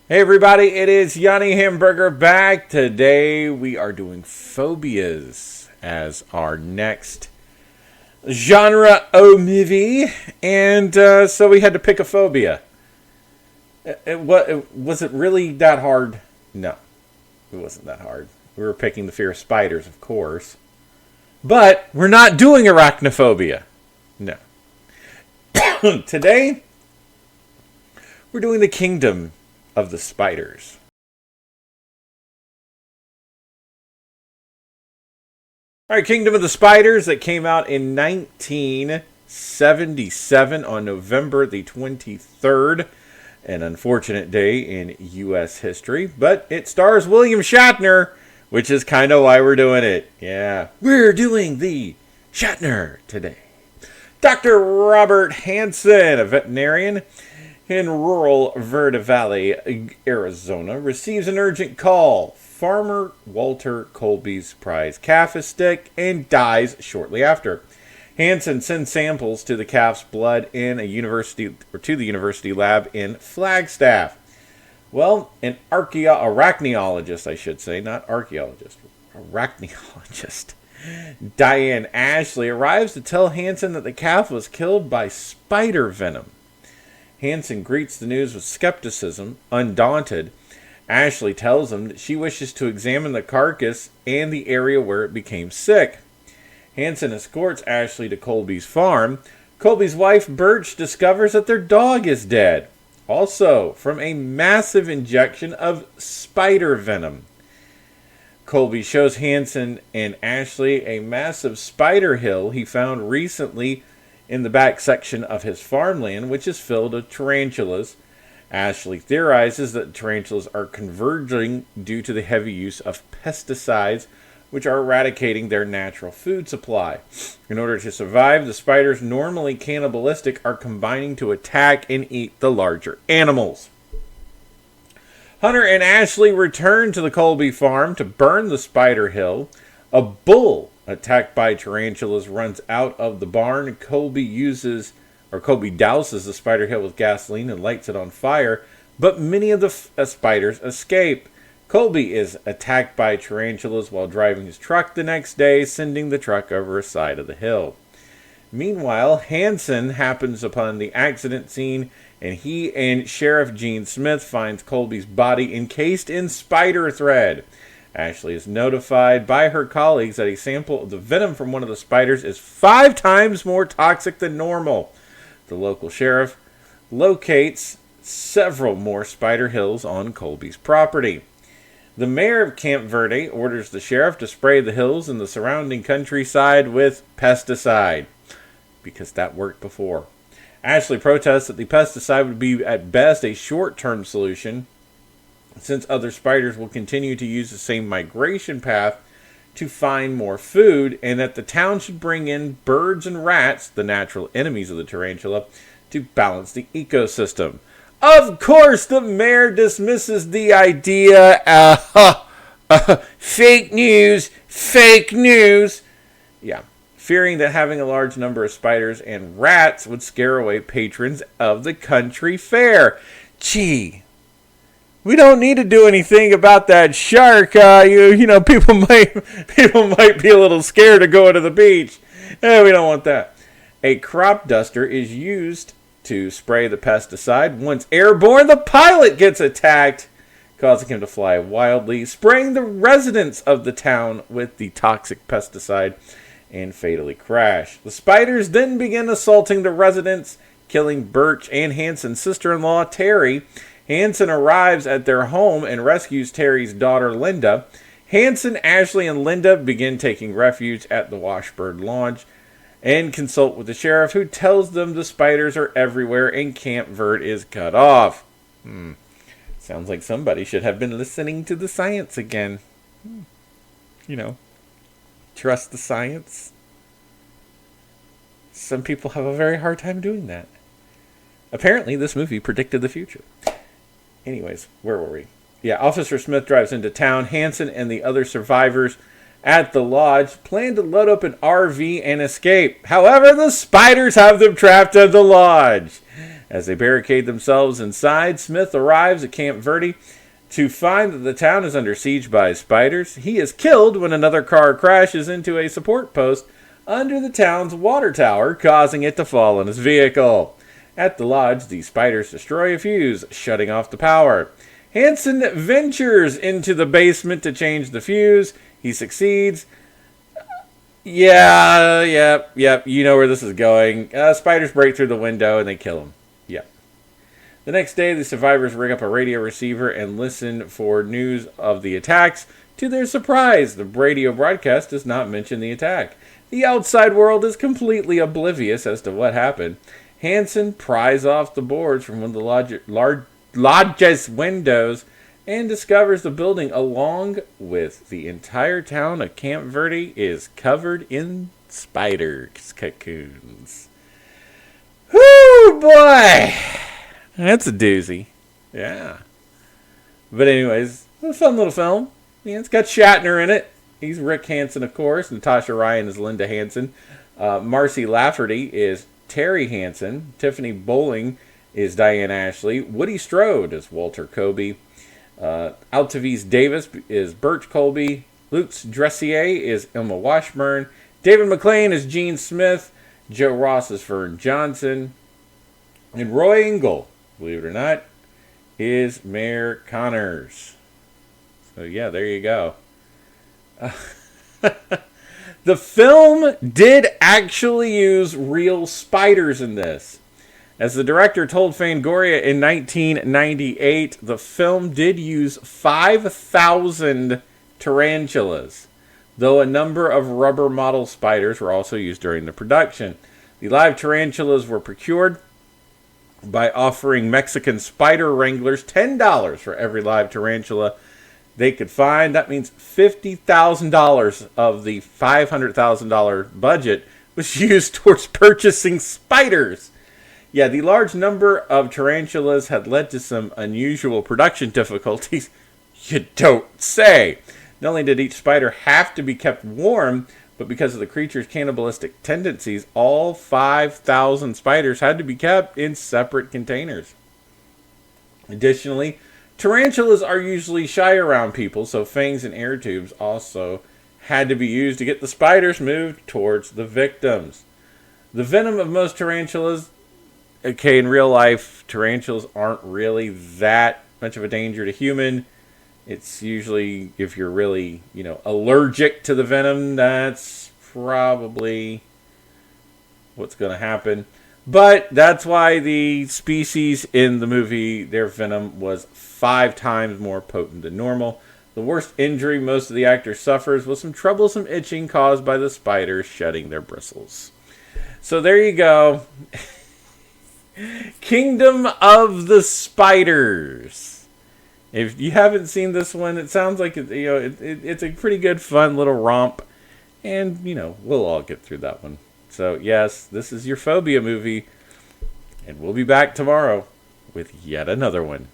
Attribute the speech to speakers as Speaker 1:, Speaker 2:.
Speaker 1: Hey everybody, it is Yanni Hamburger back. Today we are doing phobias as our next genre o movie, and so we had to pick a phobia. Was it really that hard? No, it wasn't that hard. We were picking the fear of spiders, of course, but we're not doing arachnophobia. No. Today we're doing the kingdom of the spiders. All right, Kingdom of the Spiders, that came out in 1977 on November the 23rd. An unfortunate day in U.S. history, but it stars William Shatner, which is kind of why we're doing it. Yeah, we're doing the Shatner today. Dr. Robert Hansen, a veterinarian in rural Verde Valley, Arizona, receives an urgent call. Farmer Walter Colby's prize calf is sick and dies shortly after. Hansen sends samples to the calf's blood in to the university lab in Flagstaff. Well, an arachnologist, I should say, not archaeologist, arachnologist, Diane Ashley, arrives to tell Hansen that the calf was killed by spider venom. Hansen greets the news with skepticism. Undaunted, Ashley tells him that she wishes to examine the carcass and the area where it became sick. Hansen escorts Ashley to Colby's farm. Colby's wife, Birch, discovers that their dog is dead, also from a massive injection of spider venom. Colby shows Hansen and Ashley a massive spider hill he found recently in the back section of his farmland, which is filled with tarantulas. Ashley theorizes that tarantulas are converging due to the heavy use of pesticides, which are eradicating their natural food supply. In order to survive, the spiders, normally cannibalistic, are combining to attack and eat the larger animals. Hunter and Ashley return to the Colby farm to burn the spider hill. A bull attacked by tarantulas runs out of the barn. Colby douses the spider hill with gasoline and lights it on fire, but many of the spiders escape. Colby is attacked by tarantulas while driving his truck the next day, sending the truck over a side of the hill. Meanwhile, Hansen happens upon the accident scene, and he and Sheriff Gene Smith finds Colby's body encased in spider thread. Ashley is notified by her colleagues that a sample of the venom from one of the spiders is 5 times more toxic than normal. The local sheriff locates several more spider hills on Colby's property. The mayor of Camp Verde orders the sheriff to spray the hills and the surrounding countryside with pesticide, because that worked before. Ashley protests that the pesticide would be at best a short-term solution, since other spiders will continue to use the same migration path to find more food, and that the town should bring in birds and rats, the natural enemies of the tarantula, to balance the ecosystem. Of course, the mayor dismisses the idea. Fake news, fake news. Yeah, fearing that having a large number of spiders and rats would scare away patrons of the country fair. Gee, we don't need to do anything about that shark. People might be a little scared to go to the beach. We don't want that. A crop duster is used to spray the pesticide. Once airborne, the pilot gets attacked, causing him to fly wildly, spraying the residents of the town with the toxic pesticide, and fatally crash. The spiders then begin assaulting the residents, killing Birch and Hansen's sister-in-law, Terry. Hansen arrives at their home and rescues Terry's daughter, Linda. Hansen, Ashley, and Linda begin taking refuge at the Washburn Lodge and consult with the sheriff, who tells them the spiders are everywhere and Camp Verde is cut off. Sounds like somebody should have been listening to the science again. Trust the science. Some people have a very hard time doing that. Apparently, this movie predicted the future. Anyways, where were we? Yeah, Officer Smith drives into town. Hansen and the other survivors at the lodge plan to load up an RV and escape. However, the spiders have them trapped at the lodge. As they barricade themselves inside, Smith arrives at Camp Verde to find that the town is under siege by spiders. He is killed when another car crashes into a support post under the town's water tower, causing it to fall on his vehicle. At the lodge, the spiders destroy a fuse, shutting off the power. Hansen ventures into the basement to change the fuse. He succeeds. Yep. You know where this is going. Spiders break through the window and they kill him. Yep. The next day, the survivors rig up a radio receiver and listen for news of the attacks. To their surprise, the radio broadcast does not mention the attack. The outside world is completely oblivious as to what happened. Hansen pries off the boards from one of the lodge's windows and discovers the building, along with the entire town of Camp Verde, is covered in spiders' cocoons. Whoo, boy! That's a doozy. Yeah. But anyways, a fun little film. Yeah, it's got Shatner in it. He's Rick Hansen, of course. Natasha Ryan is Linda Hansen. Marcy Lafferty is Terry Hansen. Tiffany Bowling is Diane Ashley. Woody Strode is Walter Kobe. Altavice Davis is Burt Colby. Luke Dressier is Emma Washburn. David McLean is Gene Smith. Joe Ross is Vern Johnson. And Roy Engel, believe it or not, is Mayor Connors. So yeah, there you go. The film did actually use real spiders in this. As the director told Fangoria in 1998, the film did use 5,000 tarantulas, though a number of rubber model spiders were also used during the production. The live tarantulas were procured by offering Mexican spider wranglers $10 for every live tarantula they could find. That means $50,000 of the $500,000 budget was used towards purchasing spiders. Yeah, the large number of tarantulas had led to some unusual production difficulties. You don't say. Not only did each spider have to be kept warm, but because of the creature's cannibalistic tendencies, all 5,000 spiders had to be kept in separate containers. Additionally, tarantulas are usually shy around people, so fangs and air tubes also had to be used to get the spiders moved towards the victims. The venom of most tarantulas, okay, in real life, tarantulas aren't really that much of a danger to human. It's usually, if you're really, allergic to the venom, that's probably what's going to happen. But that's why the species in the movie, their venom was 5 times more potent than normal. The worst injury most of the actors suffers was some troublesome itching caused by the spiders shedding their bristles. So there you go. Kingdom of the Spiders. If you haven't seen this one, it sounds like it's a pretty good, fun little romp. And, we'll all get through that one. So, yes, this is your phobia movie. And we'll be back tomorrow with yet another one.